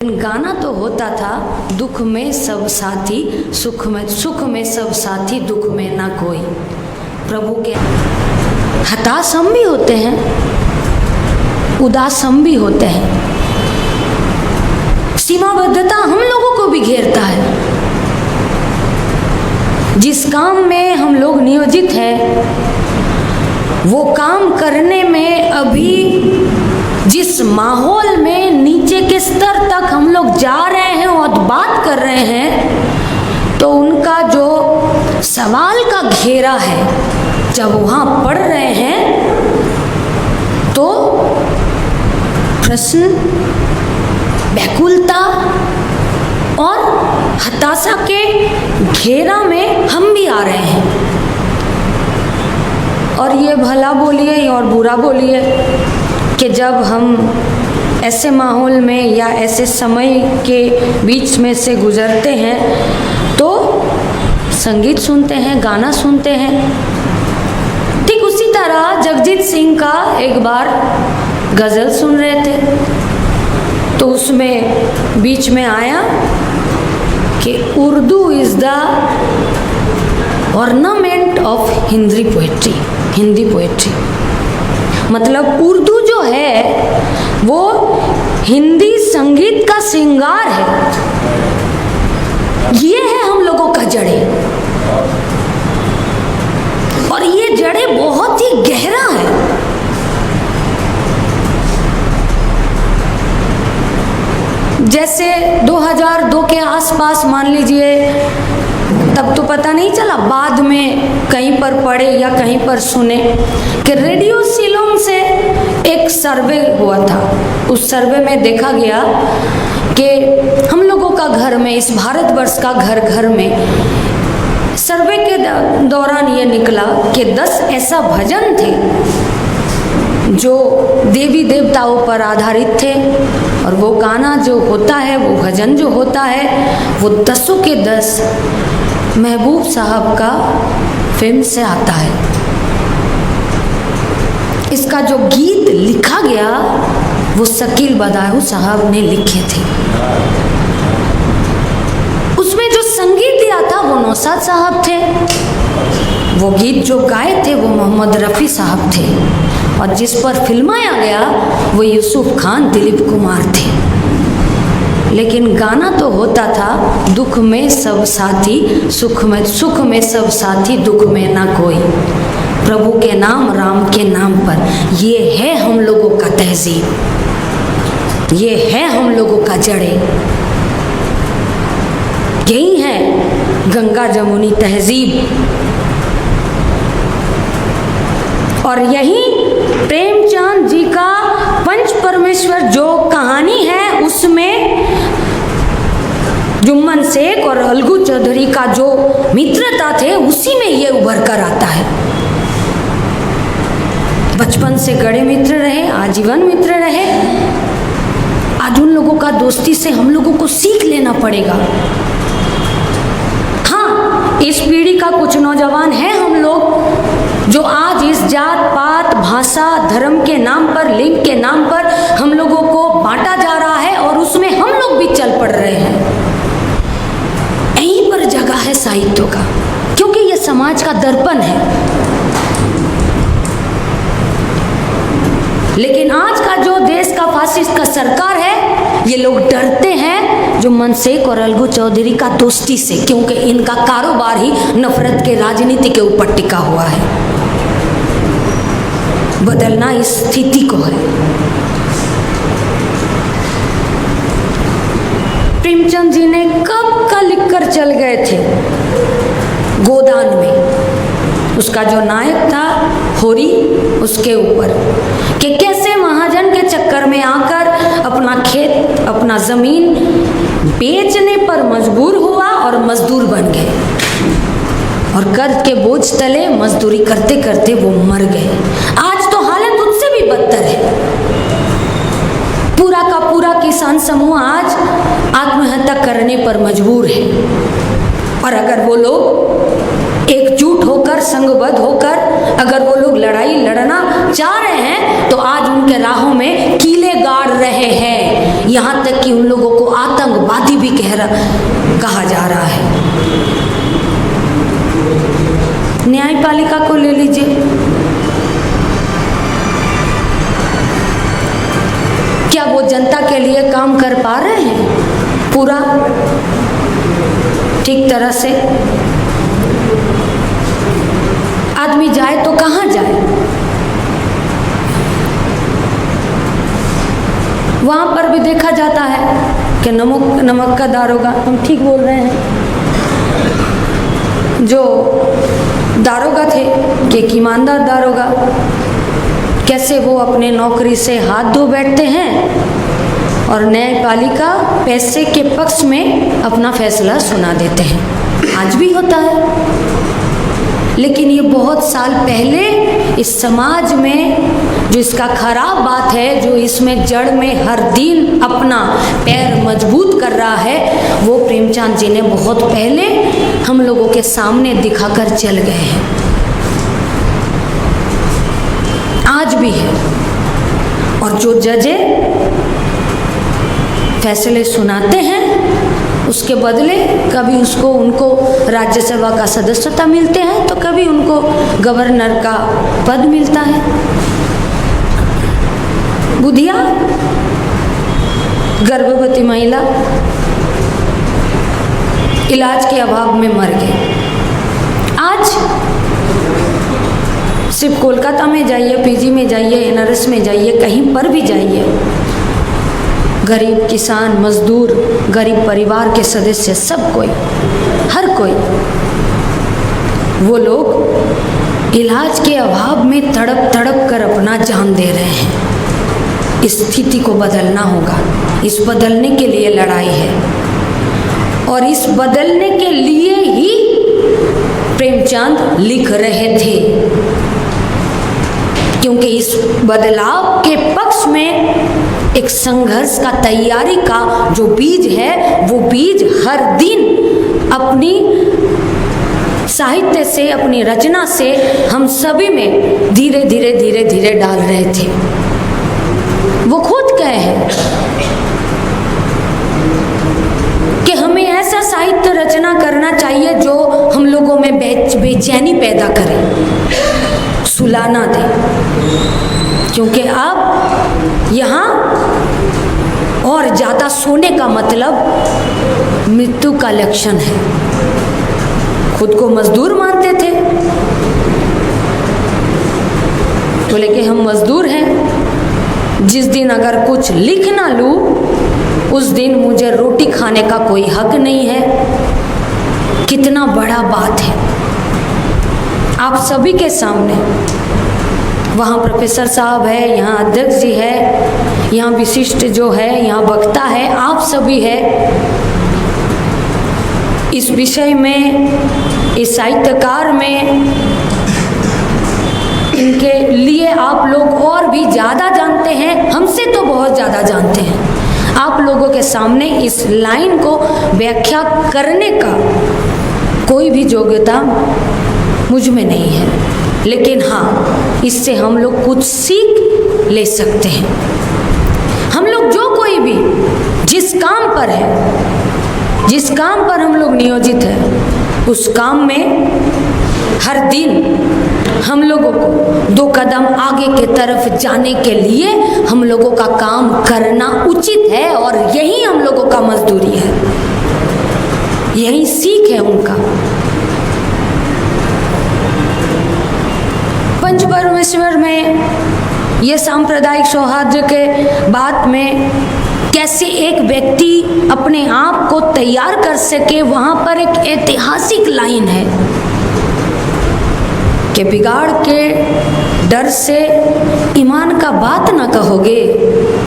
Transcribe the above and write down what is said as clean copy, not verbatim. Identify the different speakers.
Speaker 1: गाना तो होता था, दुख में सब साथी, सुख में सब साथी, दुख में ना कोई। प्रभु के हताश हम भी होते हैं, उदास हम भी होते हैं, सीमाबद्धता हम लोगों को भी घेरता है। जिस काम में हम लोग नियोजित हैं, वो काम करने में अभी जिस माहौल में नीचे के स्तर तक हम लोग जा रहे हैं और बात कर रहे हैं, तो उनका जो सवाल का घेरा है, जब वहाँ पढ़ रहे हैं तो प्रश्न, व्याकुलता और हताशा के घेरा में हम भी आ रहे हैं। और ये भला बोलिए और बुरा बोलिए कि जब हम ऐसे माहौल में या ऐसे समय के बीच में से गुजरते हैं तो संगीत सुनते हैं, गाना सुनते हैं। ठीक उसी तरह जगजीत सिंह का एक बार गज़ल सुन रहे थे, तो उसमें बीच में आया कि Urdu is the ornament of Hindi poetry. मतलब उर्दू जो है वो हिंदी संगीत का श्रृंगार है। ये है हम लोगों का जड़ें, और ये जड़ें बहुत ही गहरा है। जैसे 2002 के आसपास मान लीजिए, तब तो पता नहीं चला, बाद में कहीं पर पढ़े या कहीं पर सुने कि रेडियो सिलोन से एक सर्वे हुआ था। उस सर्वे में देखा गया कि हम लोगों का घर में, इस भारतवर्ष का घर घर में, सर्वे के दौरान ये निकला कि 10 ऐसा भजन थे जो देवी देवताओं पर आधारित थे, और वो गाना जो होता है, वो भजन जो होता है, वो 10 के 10 महबूब साहब का फिल्म से आता है। इसका जो गीत लिखा गया वो शकील बदायूं साहब ने लिखे थे। उसमें जो संगीत दिया था वो नौशाद साहब थे, वो गीत जो गाए थे वो मोहम्मद रफ़ी साहब थे, और जिस पर फिल्माया गया वो यूसुफ खान, दिलीप कुमार थे। लेकिन गाना तो होता था, दुख में सब साथी, सुख में सब साथी, दुख में ना कोई। प्रभु के नाम, राम के नाम पर। ये है हम लोगों का तहजीब, ये है हम लोगों का जड़ें, यही है गंगा जमुनी तहजीब। और यही प्रेमचंद जी का पंच परमेश्वर जो कहानी है, उसमें जुम्मन शेख और अलगू चौधरी का जो मित्रता थे, उसी में ये उभर कर आता है। बचपन से गड़े मित्र रहे, आजीवन मित्र रहे। आज उन लोगों का दोस्ती से हम लोगों को सीख लेना पड़ेगा। हाँ, इस पीढ़ी का कुछ नौजवान है हम लोग जो आज इस जात पात, भाषा, धर्म के नाम पर, लिंग के नाम पर हम लोगों को बांटा जा रहा है, और उसमें हम लोग भी चल पड़ रहे हैं। यहीं पर जगह है साहित्य का, क्योंकि ये समाज का दर्पण है। लेकिन आज का जो देश का फासिस्ट का सरकार है, ये लोग डरते हैं जुम्मन शेख और अलगू चौधरी का दोस्ती से, क्योंकि इनका कारोबार ही नफरत के राजनीति के ऊपर टिका हुआ है। बदलना इस स्थिति को है। प्रेमचंद जी ने कब का लिखकर चल गए थे गोदान में, उसका जो नायक था होरी, उसके ऊपर, कि कैसे महाजन के चक्कर में आकर अपना खेत, अपना जमीन बेचने पर मजबूर हुआ और मजदूर बन गए, और कर्ज के बोझ तले मजदूरी करते करते वो मर गए। आज तो हालत उससे भी बदतर है। पूरा का पूरा किसान समूह आज आत्महत्या करने पर मजबूर है, और अगर वो लोग एकजुट होकर मिलकर संगबद्ध होकर अगर वो लोग लड़ाई लड़ना चाह रहे हैं तो आज उनके राहों में कीले गाड़ रहे हैं। यहाँ तक कि उन लोगों को आतंकवादी भी कहा जा रहा है। न्यायपालिका को ले लीजिए, क्या वो जनता के लिए काम कर पा रहे हैं पूरा ठीक तरह से? आदमी जाए तो कहाँ जाए? वहां पर भी देखा जाता है कि नमक का दारोगा, हम ठीक बोल रहे हैं, जो दारोगा थे कि एक ईमानदार दारोगा, कैसे वो अपने नौकरी से हाथ धो बैठते हैं और न्यायपालिका पैसे के पक्ष में अपना फैसला सुना देते हैं। आज भी होता है, लेकिन ये बहुत साल पहले इस समाज में जो इसका खराब बात है, जो इसमें जड़ में हर दिन अपना पैर मजबूत कर रहा है, वो प्रेमचंद जी ने बहुत पहले हम लोगों के सामने दिखाकर चल गए हैं। आज भी है। और जो जजे फैसले सुनाते हैं उसके बदले कभी उनको राज्यसभा का सदस्यता मिलते हैं तो कभी उनको गवर्नर का पद मिलता है। बुधिया गर्भवती महिला इलाज के अभाव में मर गई। आज सिर्फ कोलकाता में जाइए, पीजी में जाइए, एनआरएस में जाइए, कहीं पर भी जाइए, गरीब किसान, मजदूर, गरीब परिवार के सदस्य, सब कोई, हर कोई, वो लोग इलाज के अभाव में तड़प तड़प कर अपना जान दे रहे हैं। इस स्थिति को बदलना होगा। इस बदलने के लिए लड़ाई है और इस बदलने के लिए ही प्रेमचंद लिख रहे थे, क्योंकि इस बदलाव के पक्ष में एक संघर्ष का, तैयारी का जो बीज है, वो बीज हर दिन अपनी साहित्य से, अपनी रचना से हम सभी में धीरे धीरे धीरे धीरे डाल रहे थे। वो खुद कहे हैं कि हमें ऐसा साहित्य रचना करना चाहिए जो हम लोगों में बेचैनी पैदा करे, सुलाना दे, क्योंकि अब यहाँ और ज़्यादा सोने का मतलब मृत्यु का लक्षण है। खुद को मजदूर मानते थे, बोले कि हम मजदूर हैं, जिस दिन अगर कुछ लिख ना लूँ उस दिन मुझे रोटी खाने का कोई हक नहीं है। कितना बड़ा बात है आप सभी के सामने। वहाँ प्रोफेसर साहब है, यहाँ अध्यक्ष जी है, यहाँ विशिष्ट जो है, यहाँ वक्ता है, आप सभी है। इस विषय में, इस साहित्यकार में, इनके लिए आप लोग और भी ज़्यादा जानते हैं, हमसे तो बहुत ज़्यादा जानते हैं। आप लोगों के सामने इस लाइन को व्याख्या करने का कोई भी योग्यता मुझ में नहीं है, लेकिन हाँ, इससे हम लोग कुछ सीख ले सकते हैं। हम लोग जो कोई भी जिस काम पर है, जिस काम पर हम लोग नियोजित हैं, उस काम में हर दिन हम लोगों को 2 कदम आगे के तरफ जाने के लिए हम लोगों का काम करना उचित है और यही हम लोगों का मजदूरी है, यही सीख है उनका। पंचपरमेश्वर में ये सांप्रदायिक सौहार्द के बात में कैसे एक व्यक्ति अपने आप को तैयार कर सके, वहाँ पर एक ऐतिहासिक लाइन है कि बिगाड़ के डर से ईमान का बात ना कहोगे।